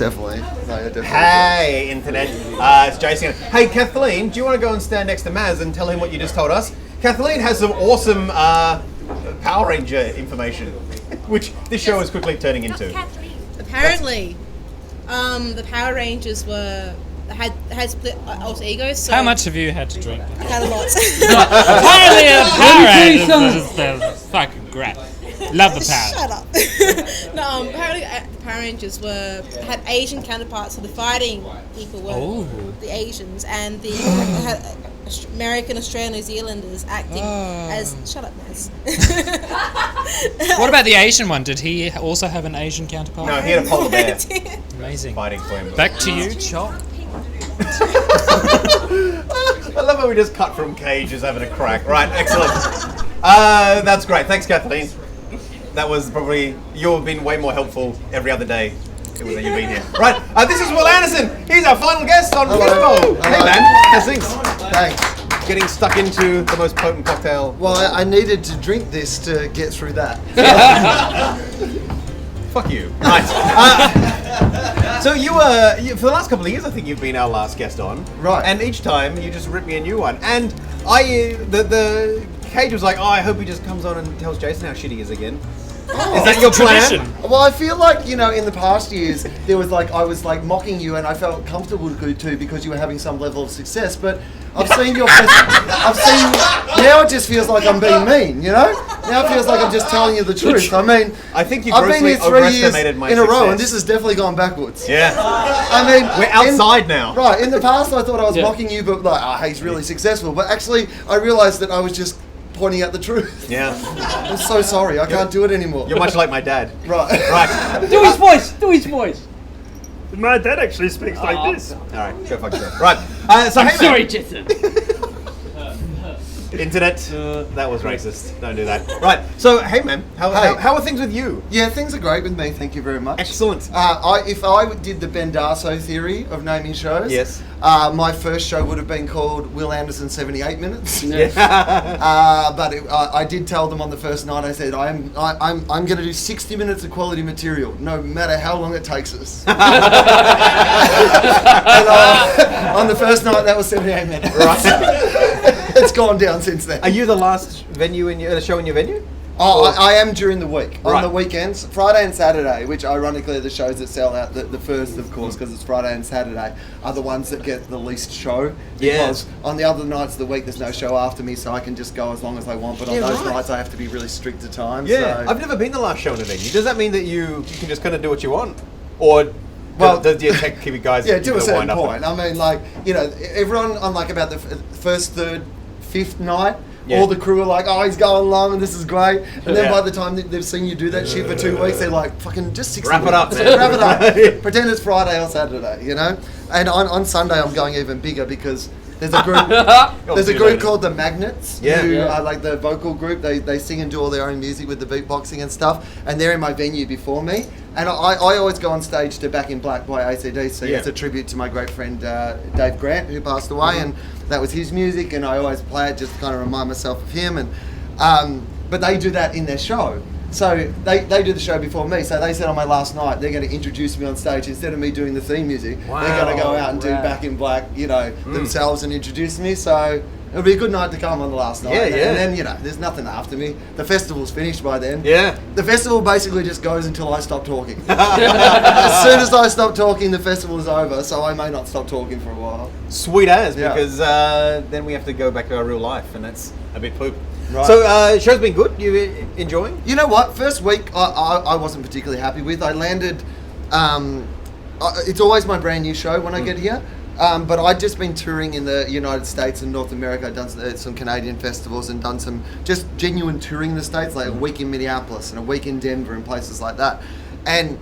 definitely. No, yeah, definitely. Hey, Internet. It's Jason. Hey, Kathleen, do you want to go and stand next to Maz and tell him what you just told us? Kathleen has some awesome Power Ranger information, which this show is quickly turning into. Apparently, the Power Rangers had split alter egos. So How much have you had to drink? I had a lot. Apparently, a Power Rangers is fucking great. Love the power. Shut up. No, apparently the Power Rangers had Asian counterparts, so the fighting people were the Asians, and the had American, Australian, New Zealanders acting as. Shut up, Maz. What about the Asian one? Did he also have an Asian counterpart? No, he had a polar bear Amazing. fighting for him. Back to you, Chop. I love how we just cut from Cages having a crack. Right, excellent. That's great. Thanks, Kathleen. That was probably, you've been way more helpful every other day that you've been here. Right, this is Will Anderson. He's our final guest on Fishbowl. Hey man, how's things? Thanks. Getting stuck into the most potent cocktail. Well, I needed to drink this to get through that. Fuck you. Right. So you for the last couple of years, I think you've been our last guest on. Right. And each time you just rip me a new one. And the Cage was like, oh, I hope he just comes on and tells Jason how shit he is again. Is that your plan? Well, I feel like, in the past years, there was I was mocking you, and I felt comfortable too because you were having some level of success, but now it just feels like I'm being mean, Now it feels like I'm just telling you the truth. I mean, I think you I've been here 3 years overestimated my in a row, success. and this has definitely gone backwards. Yeah. I mean, we're outside now. Right, in the past I thought I was mocking you, but he's really successful. But actually, I realised that I was just pointing out the truth. Yeah. I'm so sorry, I can't do it anymore. You're much like my dad. Right. Right. Do his voice. My dad actually speaks like this. All right, go fuck yourself. Right. So hey, Sorry, man. Jason. Internet. That was racist. Don't do that. Right. So hey, man. How are things with you? Yeah, things are great with me. Thank you very much. Excellent. If I did the Ben Darso theory of naming shows, yes, my first show would have been called Will Anderson 78 Minutes. Yeah. But I did tell them on the first night. I said I'm going to do 60 minutes of quality material, no matter how long it takes us. And, on the first night, that was 78 minutes. Right. It's gone down since then. Are you the last venue in the show in your venue? Oh, I am during the week. Right. On the weekends, Friday and Saturday, which ironically are the shows that sell out the first, of course, because it's Friday and Saturday, are the ones that get the least show. Because on the other nights of the week, there's no show after me, so I can just go as long as I want. But on those nights, I have to be really strict to time. Yeah, so. I've never been the last show in a venue. Does that mean that you can just kind of do what you want? Or... Well, do you keep you guys? Yeah, to a certain point. I mean, everyone on about the first, third, fifth night, all the crew are like, "Oh, he's going long, and this is great." And then by the time they've seen you do that shit for 2 weeks, they're like, "Fucking just 60 wrap it up, minutes. man. Wrap it up." Pretend it's Friday or Saturday, And on Sunday, I'm going even bigger because there's a group. There's a group called the Magnets, who are like the vocal group. They sing and do all their own music with the beatboxing and stuff, and they're in my venue before me. And I always go on stage to Back in Black by AC/DC. It's a tribute to my great friend Dave Grant, who passed away, and that was his music. And I always play it just to kind of remind myself of him. And but they do that in their show. So they do the show before me. So they said on my last night they're going to introduce me on stage instead of me doing the theme music. Wow. They're going to go out and do Back in Black, themselves and introduce me. So it'll be a good night to come on the last night. And then there's nothing after me. The festival's finished by then. Yeah. The festival basically just goes until I stop talking. As soon as I stop talking, the festival is over. So I may not stop talking for a while. Sweet as, because then we have to go back to our real life, and that's a bit poop. Right. So show's been good. You enjoying? You know what? First week I wasn't particularly happy with. I landed. It's always my brand new show when I get here. But I'd just been touring in the United States and North America. I'd done some Canadian festivals and done some just genuine touring in the States, like a week in Minneapolis and a week in Denver and places like that. And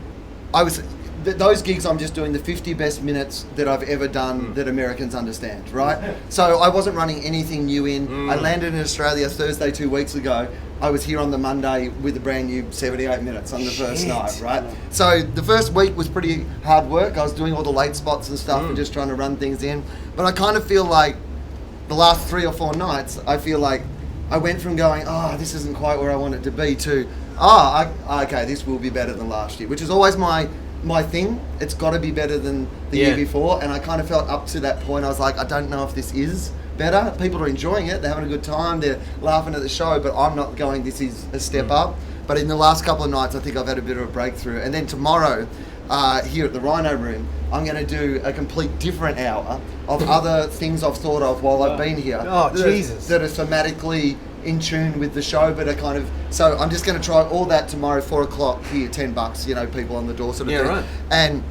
those gigs, I'm just doing the 50 best minutes that I've ever done that Americans understand, right? So I wasn't running anything new in. I landed in Australia Thursday 2 weeks ago. I was here on the Monday with a brand new 78 minutes on the first night, right? So the first week was pretty hard work. I was doing all the late spots and stuff and just trying to run things in. But I kind of feel like the last 3 or 4 nights, I feel like I went from going, this isn't quite where I want it to be, to, okay, this will be better than last year, which is always my my thing. It's got to be better than the year before. And I kind of felt up to that point, I was like, I don't know if this is better. People are enjoying it. They're having a good time. They're laughing at the show, but I'm not going, this is a step up. But in the last couple of nights, I think I've had a bit of a breakthrough. And then tomorrow, here at the Rhino Room, I'm going to do a complete different hour of other things I've thought of while I've been here. Oh, Jesus. That are thematically in tune with the show, but are kind of... So I'm just going to try all that tomorrow, 4 o'clock here, $10, people on the door sort of thing. Right. And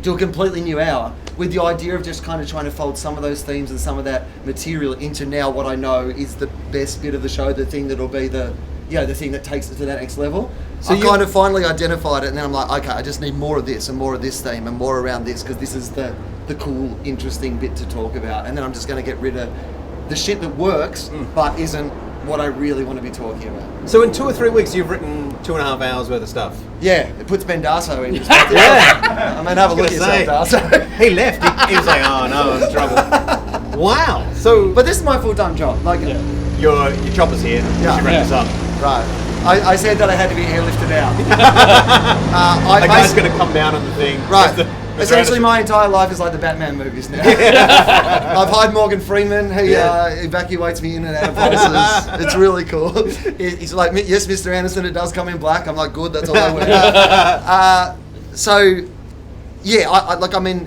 do a completely new hour with the idea of just kind of trying to fold some of those themes and some of that material into now what I know is the best bit of the show, the thing that'll be the thing that takes it to that next level. So I kind of finally identified it, and then I'm like, okay, I just need more of this and more of this theme and more around this, because this is the cool, interesting bit to talk about. And then I'm just going to get rid of the shit that works but isn't what I really want to be talking about. So in 2 or 3 weeks, you've written 2.5 hours worth of stuff. Yeah, it puts Ben Darso in perspective. I mean, have a look at yourself, Darso. He left. He was like, oh no, I'm in trouble. Wow. So, but this is my full-time job. Like, your chopper's here. We should wrap this up. Right. I said that I had to be airlifted out. The guy's going to come down on the thing. Right. Essentially, my entire life is like the Batman movies now. I've hired Morgan Freeman. He evacuates me in and out of places. It's really cool. He's like, yes, Mr. Anderson, it does come in black. I'm like, good, that's all I wear.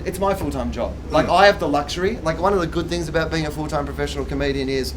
It's my full-time job. Like, I have the luxury. Like, one of the good things about being a full-time professional comedian is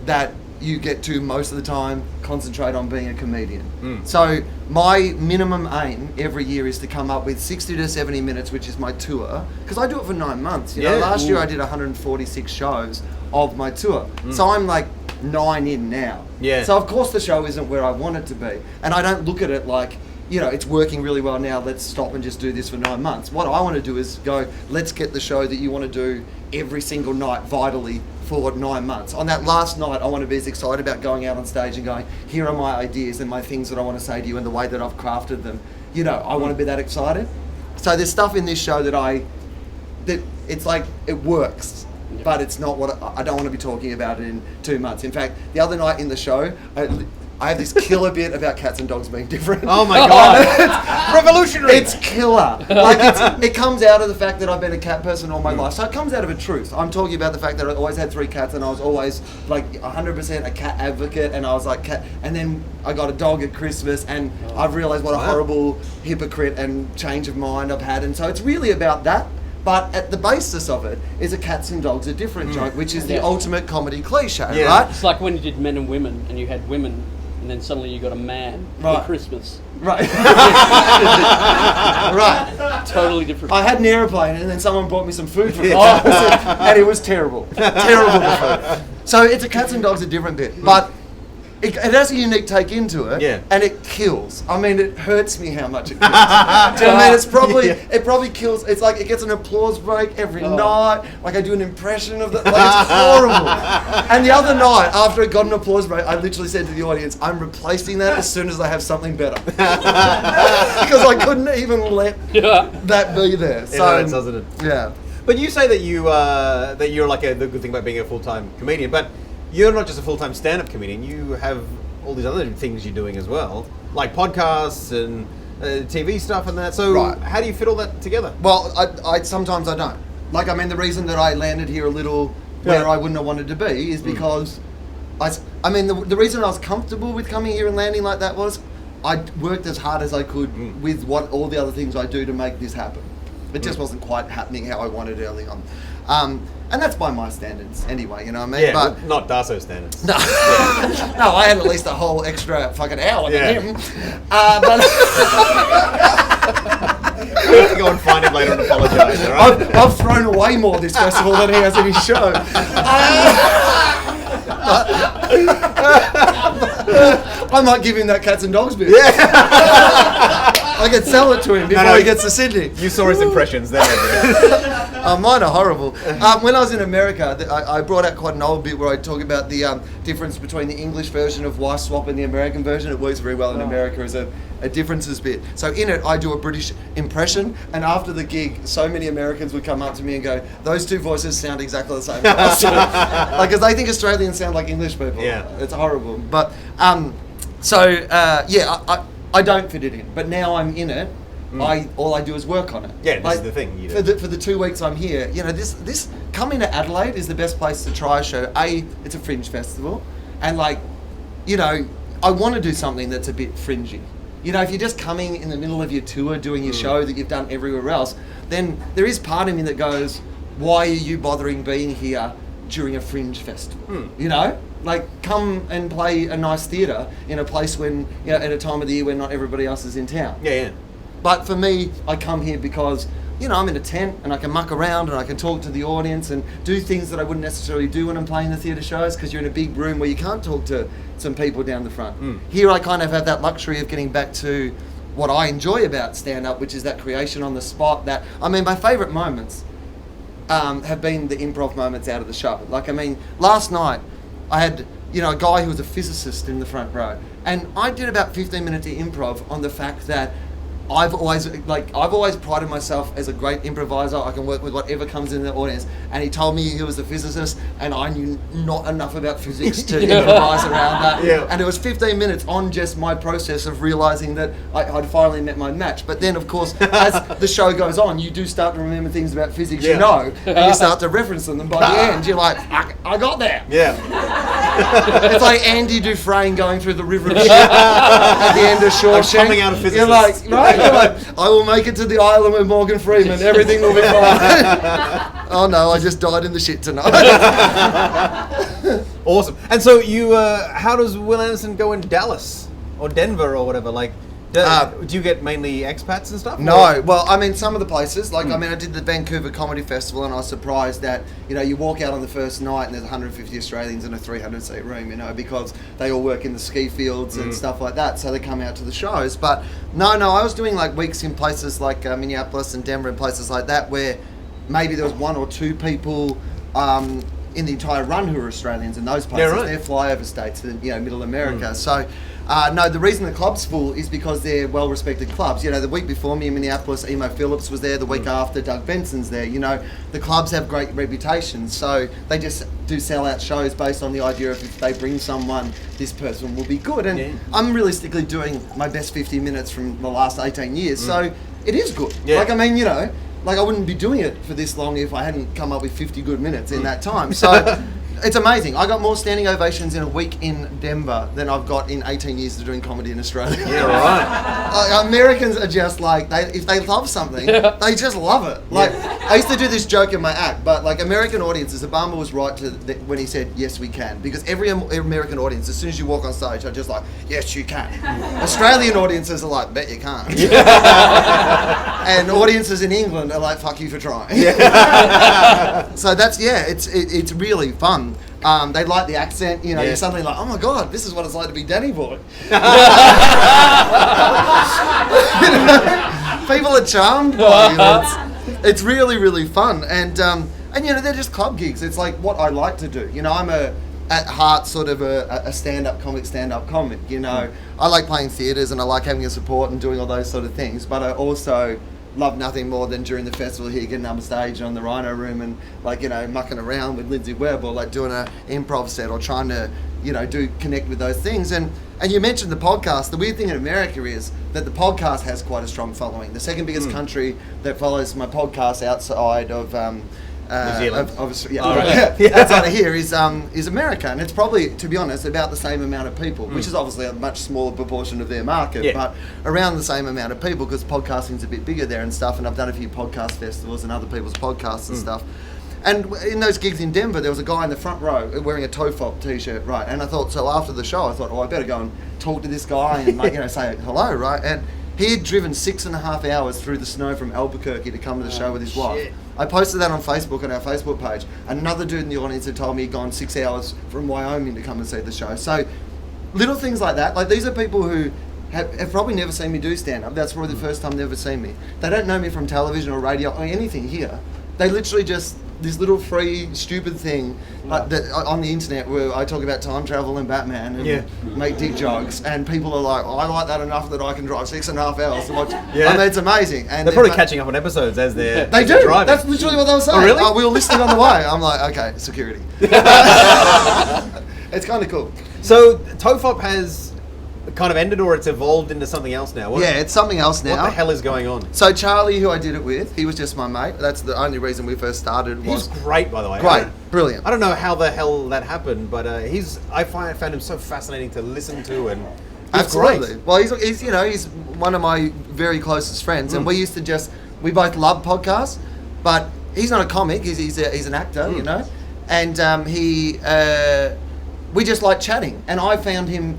that you get to, most of the time, concentrate on being a comedian. So my minimum aim every year is to come up with 60 to 70 minutes, which is my tour, because I do it for 9 months. You know, last year I did 146 shows of my tour. So I'm like 9 in now. So of course the show isn't where I want it to be. And I don't look at it like, it's working really well now, let's stop and just do this for 9 months. What I want to do is go, let's get the show that you want to do every single night vitally for 9 months. On that last night, I want to be as excited about going out on stage and going, here are my ideas and my things that I want to say to you and the way that I've crafted them. I want to be that excited. So there's stuff in this show that it's like, it works, but it's not what I don't want to be talking about it in 2 months. In fact, the other night in the show, I have this killer bit about cats and dogs being different. Oh my God. It's revolutionary. It's killer. Like, it comes out of the fact that I've been a cat person all my life. So it comes out of a truth. I'm talking about the fact that I always had 3 cats and I was always like 100% a cat advocate, and I was like cat. And then I got a dog at Christmas, and I've realized what a horrible hypocrite and change of mind I've had. And so it's really about that. But at the basis of it is a cats and dogs are different joke, which is the ultimate comedy cliche, right? It's like when you did Men and Women and you had women, and then suddenly you got a man for Christmas. Right. Right. Totally different. I had an aeroplane, and then someone brought me some food for Christmas, and it was terrible. Terrible food. So it's a cats and dogs a different bit, but it has a unique take into it, and it kills. I mean, it hurts me how much it kills. Do you know what I mean? It's probably it probably kills. It's like it gets an applause break every night. Like I do an impression of it. Like it's horrible. And the other night, after it got an applause break, I literally said to the audience, "I'm replacing that as soon as I have something better," because I couldn't even let that be there. So, it hurts, doesn't it? Yeah. But you say that you're like the good thing about being a full-time comedian, but you're not just a full-time stand-up comedian. You have all these other things you're doing as well, like podcasts and TV stuff and that. So how do you fit all that together? Well, I sometimes I don't. Like, I mean, the reason that I landed here a little where I wouldn't have wanted to be is because the reason I was comfortable with coming here and landing like that was I worked as hard as I could with all the other things I do to make this happen. It just wasn't quite happening how I wanted early on. And that's by my standards anyway, you know what I mean? Yeah, but not Darso's standards. No, no, I had at least a whole extra fucking hour than him. But we have to go and find him later and apologise, all right? I've thrown away more this festival than he has in his show. I might give him that cats and dogs bit. I could sell it to him before he gets to Sydney. You saw his impressions there. Mine are horrible. When I was in America, I brought out quite an old bit where I talk about the difference between the English version of Wife Swap and the American version. It works very well in America as a differences bit. So in it, I do a British impression, and after the gig, so many Americans would come up to me and go, "Those two voices sound exactly the same." Like, because they think Australians sound like English people. Yeah. It's horrible. But I don't fit it in. But now I'm in it. all I do is work on it. Yeah, this is the thing. You For do. the 2 weeks I'm here, this coming to Adelaide is the best place to try a show. It's a fringe festival, and I want to do something that's a bit fringy. If you're just coming in the middle of your tour doing your show that you've done everywhere else, then there is part of me that goes, why are you bothering being here during a fringe festival? Come and play a nice theatre in a place when, at a time of the year when not everybody else is in town. Yeah. But for me, I come here because, I'm in a tent and I can muck around and I can talk to the audience and do things that I wouldn't necessarily do when I'm playing the theatre shows, because you're in a big room where you can't talk to some people down the front. Here I kind of have that luxury of getting back to what I enjoy about stand-up, which is that creation on the spot. My favourite moments have been the improv moments out of the show. Last night I had, a guy who was a physicist in the front row, and I did about 15 minutes of improv on the fact that I've always prided myself as a great improviser. I can work with whatever comes in the audience. And he told me he was a physicist, and I knew not enough about physics to improvise around that. Yeah. And it was 15 minutes on just my process of realizing that I'd finally met my match. But then, of course, as the show goes on, you do start to remember things about physics and you start to reference them. And by the end, you're like, I got there. Yeah. It's like Andy Dufresne going through the river of shit at the end of Shawshank. I'm coming out of physicists. You're like, right? You're like, I will make it to the island with Morgan Freeman. Everything will be fine. Oh no, I just died in the shit tonight. Awesome. And so you, how does Will Anderson go in Dallas or Denver or whatever? Do you get mainly expats and stuff? No, well, some of the places, I did the Vancouver Comedy Festival, and I was surprised that, you walk out on the first night and there's 150 Australians in a 300-seat room, because they all work in the ski fields and stuff like that, so they come out to the shows. But no, I was doing weeks in places like Minneapolis and Denver and places like that where maybe there was one or two people in the entire run who are Australians in those places. Yeah, right. They're flyover states in Middle America. So no, the reason the club's full is because they're well-respected clubs. The week before me in Minneapolis, Emo Phillips was there. The week after, Doug Benson's there. The clubs have great reputations, so they just do sell-out shows based on the idea of if they bring someone, this person will be good. And I'm realistically doing my best 50 minutes from the last 18 years, so it is good. Yeah. I wouldn't be doing it for this long if I hadn't come up with 50 good minutes in that time. So it's amazing. I got more standing ovations in a week in Denver than I've got in 18 years of doing comedy in Australia. Yeah, right. Americans are just if they love something, they just love it. I used to do this joke in my act, but American audiences, Obama was right when he said, yes, we can. Because every American audience, as soon as you walk on stage, are just like, yes, you can. Australian audiences are like, bet you can't. And audiences in England are like, fuck you for trying. So that's, it's really fun. They like the accent, you're suddenly like, oh my God, this is what it's like to be Danny Boy. People are charmed by it. It's really, really fun. And they're just club gigs. It's like what I like to do. I'm at heart sort of a stand-up comic. I like playing theatres and I like having a support and doing all those sort of things, but I also love nothing more than during the festival here getting up on stage on the Rhino Room and mucking around with Lindsay Webb or doing an improv set or trying to connect with those things. And you mentioned the podcast. The weird thing in America is that the podcast has quite a strong following. The second biggest country that follows my podcast outside of New Zealand. Outside of here is America, and it's probably, to be honest, about the same amount of people, which is obviously a much smaller proportion of their market, but around the same amount of people because podcasting's a bit bigger there and stuff. And I've done a few podcast festivals and other people's podcasts and stuff. And in those gigs in Denver, there was a guy in the front row wearing a Tofop t-shirt, right? And I thought, so after the show, I thought, I better go and talk to this guy and say hello, right? And he had driven 6.5 hours through the snow from Albuquerque to come to the show with his wife. I posted that on Facebook on our Facebook page. Another dude in the audience had told me he'd gone 6 hours from Wyoming to come and see the show. So little things like that. These are people who have probably never seen me do stand-up. That's probably the first time they've ever seen me. They don't know me from television or radio or anything here. They literally just this little free stupid thing that on the internet where I talk about time travel and Batman and make dick jokes, and people are like, I like that enough that I can drive 6.5 hours to watch. It's amazing. And they're probably catching up on episodes as they're driving. That's literally what they were saying. Oh, really? We were listening on the way. I'm like, okay, security. It's kind of cool. So Tofop has kind of ended, or it's evolved into something else now? Yeah, it's something else now. What the hell is going on? So Charlie, who I did it with, he was just my mate. That's the only reason we first started. He's great, by the way. Great, brilliant. I don't know how the hell that happened, but I found him so fascinating to listen to, and Absolutely. great. Well, he's one of my very closest friends, and we used to we both love podcasts, but he's not a comic. He's an actor, you know, and we just like chatting, and I found him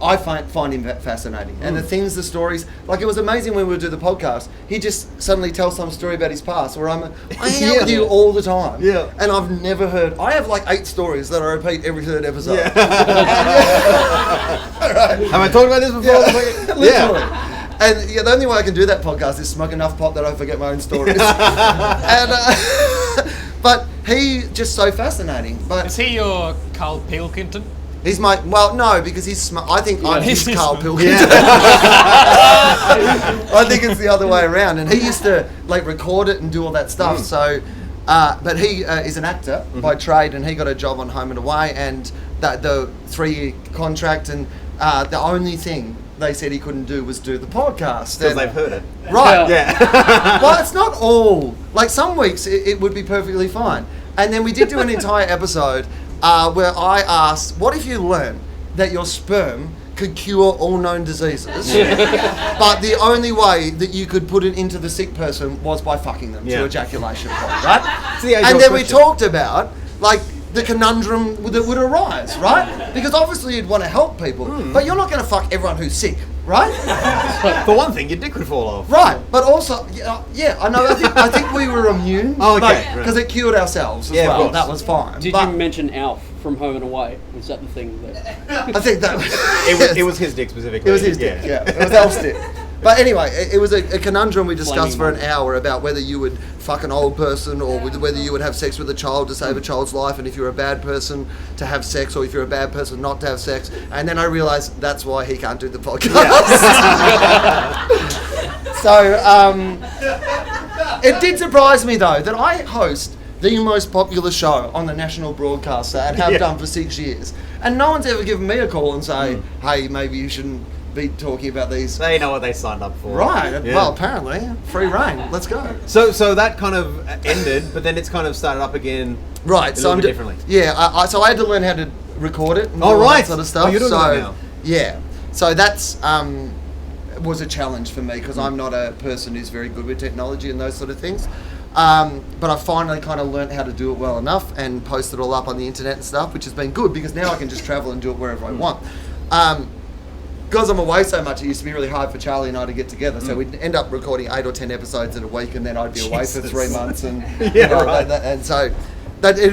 I find him fascinating, and the stories. Like, it was amazing when we would do the podcast. He just suddenly tells some story about his past, where I hang out with you all the time, and I've never heard. I have like 8 stories that I repeat every third episode. Yeah. Right. Have I talked about this before? Literally. And the only way I can do that podcast is smoke enough pot that I forget my own stories. And but he just so fascinating. But is he your Carl Pilkington? He's no, because he's smart. I think I'm his Carl Pilkington. Yeah. I think it's the other way around. And he used to like record it and do all that stuff. So, but he is an actor by trade, and he got a job on Home and Away, and the 3-year contract, and the only thing they said he couldn't do was do the podcast. Because they've heard it. Right. Yeah. Well, it's not all. Like, some weeks it would be perfectly fine. And then we did do an entire episode where I asked, what if you learn that your sperm could cure all known diseases, but the only way that you could put it into the sick person was by fucking them to ejaculation point, right? And then we talked about, like, the conundrum that would arise, right? Because obviously you'd want to help people, but you're not going to fuck everyone who's sick, right? For one thing, your dick would fall off. Right, but also, I know. I think we were immune. Oh, okay. Because it cured ourselves as well. That was fine. Did you mention Alf from Home and Away? Was that the thing that? I think that it was his dick specifically. It was his dick. Yeah, it was Alf's dick. But anyway, it was a conundrum we discussed for an hour about whether you would fuck an old person, or whether you would have sex with a child to save a child's life, and if you're a bad person to have sex, or if you're a bad person not to have sex. And then I realised that's why he can't do the podcast. So it did surprise me, though, that I host the most popular show on the national broadcaster and have done for 6 years, and no one's ever given me a call and say, hey, maybe you shouldn't be talking about these. They know what they signed up for. Right. Yeah. Well, apparently, free reign. Let's go. So that kind of ended, but then it's kind of started up again. Right. So I'm differently. Yeah. So I had to learn how to record it. And all that sort of stuff. Oh, you're doing that now. Yeah. So that's was a challenge for me, because I'm not a person who's very good with technology and those sort of things. But I finally kind of learned how to do it well enough and post it all up on the internet and stuff, which has been good, because now I can just travel and do it wherever I want. Because I'm away so much, it used to be really hard for Charlie and I to get together. So we'd end up recording 8 or 10 episodes in a week, and then I'd be away for 3 months. And and so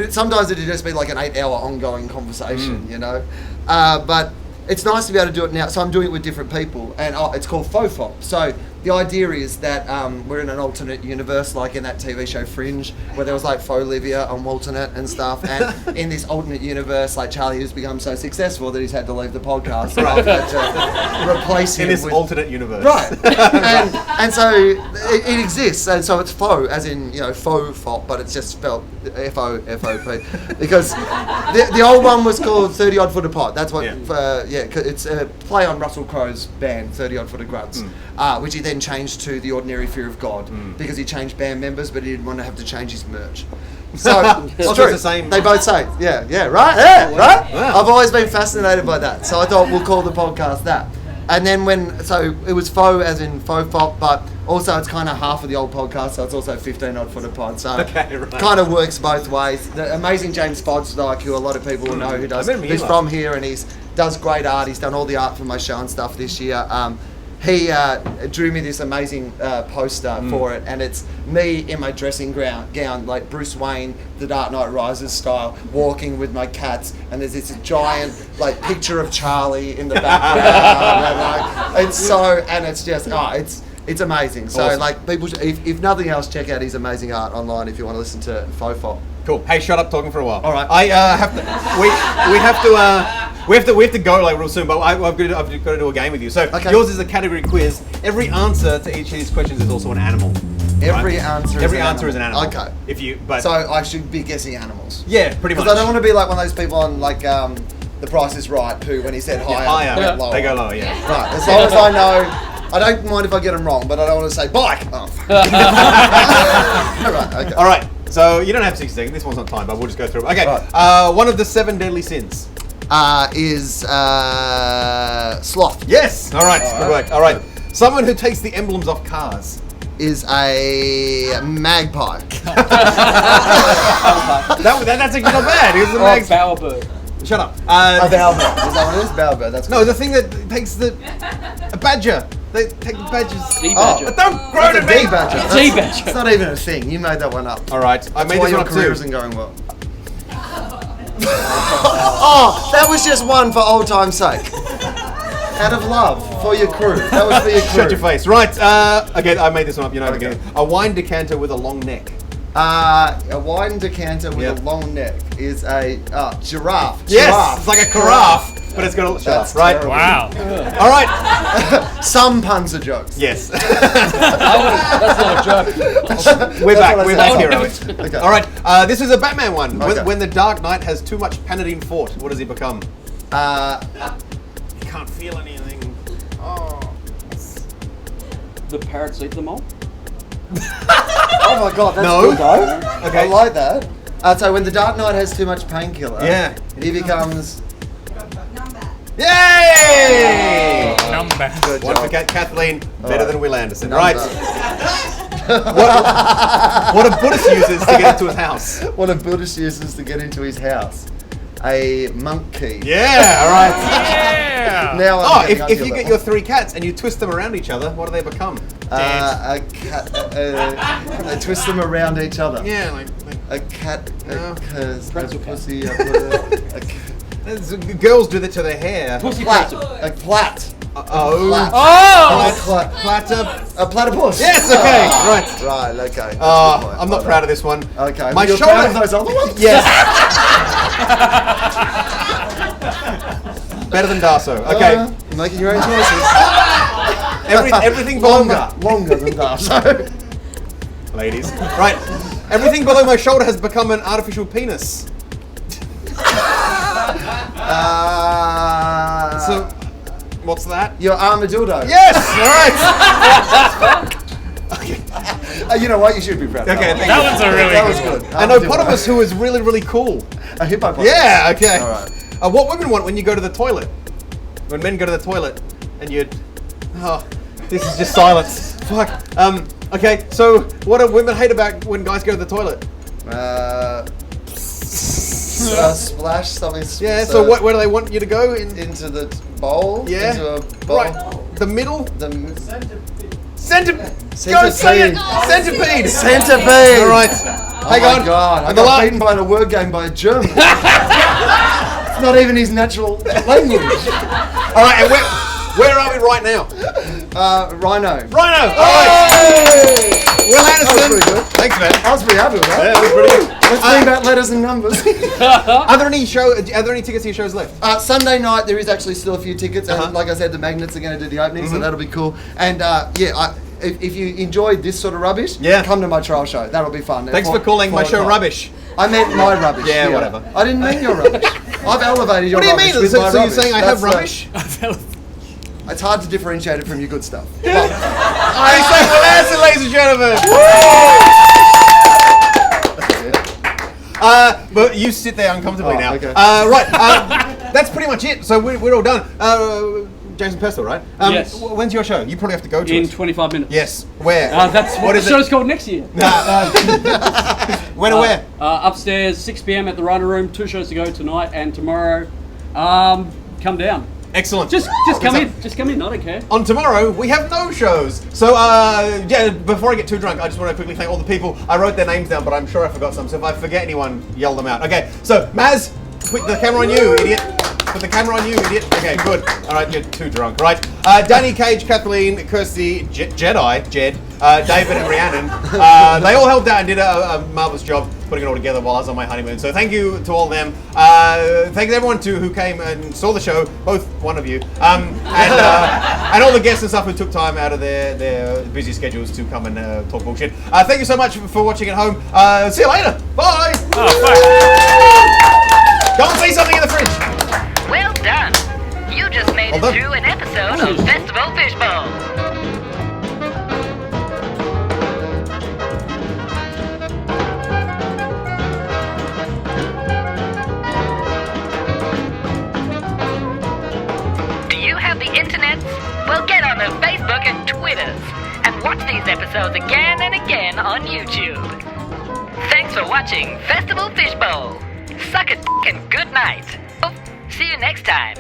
sometimes it'd just be like an 8-hour ongoing conversation, you know. But it's nice to be able to do it now. So I'm doing it with different people, and it's called Fofop. So the idea is that we're in an alternate universe, like in that TV show Fringe, where there was like Faux Livia on Alternate and stuff. And in this alternate universe, like, Charlie has become so successful that he's had to leave the podcast. So I've had to replace him in this alternate universe. Right. and so it exists, and so it's faux, as in, faux fop, but it's just spelled F-O-F-O-P. Because the old one was called 30 Odd Footer Pod. That's what, it's a play on Russell Crowe's band, 30 Odd Footer Grunts, which he then changed to The Ordinary Fear of God, because he changed band members, but he didn't want to have to change his merch. So it's true. The same. They both say, right? Yeah, right? Wow. I've always been fascinated by that, so I thought we'll call the podcast that. And then so it was faux as in faux fop, but also it's kind of half of the old podcast, so it's also 15 Odd Footer Pod, so kind of works both ways. The amazing James Fodstock, who a lot of people will know, who's from here, and does great art. He's done all the art for my show and stuff this year. He drew me this amazing poster for it, and it's me in my dressing gown, like Bruce Wayne, The Dark Knight Rises style, walking with my cats, and there's this giant like picture of Charlie in the background. And it's just it's amazing. So awesome. Like, people should, if nothing else, check out his amazing art online if you want to listen to Fofop. Cool. Hey, shut up talking for a while. All right. I have to. We have to go like real soon, but I've got to do a game with you. So yours is a category quiz. Every answer to each of these questions is also an animal. Every answer is an animal. Okay. So I should be guessing animals. Yeah, pretty much. Because I don't want to be like one of those people on like The Price is Right, who, when he said higher, Higher. went lower. They go lower, yeah. Right, as long as I know, I don't mind if I get them wrong, but I don't want to say bike. Oh. Right, okay. All right. So you don't have 60 seconds. This one's not time, but we'll just go through it. Okay. Right. One of the 7 deadly sins. Is sloth. Yes. All right. Good work. All right. Someone who takes the emblems off cars. Is a magpie. That's actually not bad. It was a mag. Bowerbird. Shut up. A bowerbird. Is that what it is? Bowerbird. That's No, the thing that takes a badger. They take the badgers. D-badger. Don't grow to a me. D-badger. D-badger. It's not even a thing. You made that one up. All right. I That's made why this your one up career too. isn't going well. Oh, that was just one for old time's sake. Out of love for your crew. That was for your crew. Shut your face. Right. Again, I made this one up. You know, Okay. again. A wine decanter with a long neck. A wine decanter with a long neck is a giraffe. Yes. Giraffe. It's like a carafe, but it's got a That's right. terrible. Wow. All right. Some puns are jokes. Yes. That's not a joke. We're back. what I We're said. back here, Alex. Okay. All right. This is a Batman one. Okay. When the Dark Knight has too much Panadine Fort, what does he become? He can't feel anything. Oh. The parrots eat them all. Oh my god, that's No. good though. Okay. I like that. So when the Dark Knight has too much painkiller, Yeah. he becomes. Yay! Number. Good One for job. Kathleen, better right. than Will Anderson. Number. Right. What a Buddhist uses to get into his house. What a Buddhist uses to get into his house. A monkey. Yeah, all right. Yeah. Now I'm Oh, getting if you onto get that your 3 cats and you twist them around each other, what do they become? a cat. They twist them around each other. Yeah, like A cat. No. A Pretzel cat. pussy. girls do that to their hair. Pussy Plat. pretzel. A plat. Oh. Plat. Oh! Platter. A platypus. Yes, okay, right. Right, okay. I'm not proud of this one. Okay. My You're shoulder. proud of those other ones? Yes. Better than Darso. Okay. You're making your own choices. Everything below Longer than Darso. ladies. Right. Everything below my shoulder has become an artificial penis. So, what's that? Your armadillo. Yes. All right. You know what? You should be proud. Of Okay, that thank That was a really That was good good. An hippopotamus who is really, really cool. A hippopotamus. Yeah. Okay. All right. What women want when you go to the toilet? When men go to the toilet, and you. Oh, this is just silence. Fuck. Okay. So, what do women hate about when guys go to the toilet? Splash something. Yeah. So, where do they want you to go? Into the bowl. Yeah. Into a bowl. Right. The middle. Centipede. Go say it. Centipede. Centipede. All right. Oh Hang my on. god! I And the got la- beaten by the word game by a German. It's not even his natural language. All right. And where are we right now? Rhino. Rhino. All right. Will That was Anderson. pretty good. Thanks, man. I was pretty happy with that. Yeah, that was pretty good. Let's bring back letters and numbers. Are there any tickets to your shows left? Sunday night there is actually still a few tickets, and Uh-huh. like I said, the Magnets are going to do the opening, so that'll be cool. And if you enjoyed this sort of rubbish, Yeah. come to my trial show. That'll be fun. Thanks for calling my show rubbish. I meant my rubbish. Yeah, whatever. I didn't mean your rubbish. I've elevated your What do you rubbish mean? with So my you're rubbish. saying I have That's rubbish? it's hard to differentiate it from your good stuff. But, I say Will Anderson, ladies and gentlemen. But you sit there uncomfortably Oh, now. okay. Right. That's pretty much it. So we're all done. Jason Pestle, right? Yes. When's your show? You probably have to go to In it. 25 minutes. Yes. Where? That's what is the show's called next year. When and where? Upstairs, 6 p.m. at the Rhino Room. 2 shows to go tonight and tomorrow. Come down. Excellent. Just come in. Just come in. I don't care. On tomorrow, we have no shows. So, before I get too drunk, I just want to quickly thank all the people. I wrote their names down, but I'm sure I forgot some. So if I forget anyone, yell them out. Okay, so Maz, put the camera on you, idiot. Put the camera on you, idiot. Okay, good. All right, you're too drunk. Right. Danny, Cage, Kathleen, Kirsty, Jed, David, and Rhiannon. They all helped out and did a marvelous job putting it all together while I was on my honeymoon. So thank you to all of them. Thanks everyone who came and saw the show, both one of you, and all the guests and stuff who took time out of their busy schedules to come and talk bullshit. Thank you so much for watching at home. See you later. Bye. Oh, fuck. Go and see something in the fridge. done. You just made it Hold on. through an episode of Festival Fishbowl. Do you have the internet? Well, get on the Facebook and Twitters and watch these episodes again and again on YouTube. Thanks for watching Festival Fishbowl. Suck a dick and good night. See you next time.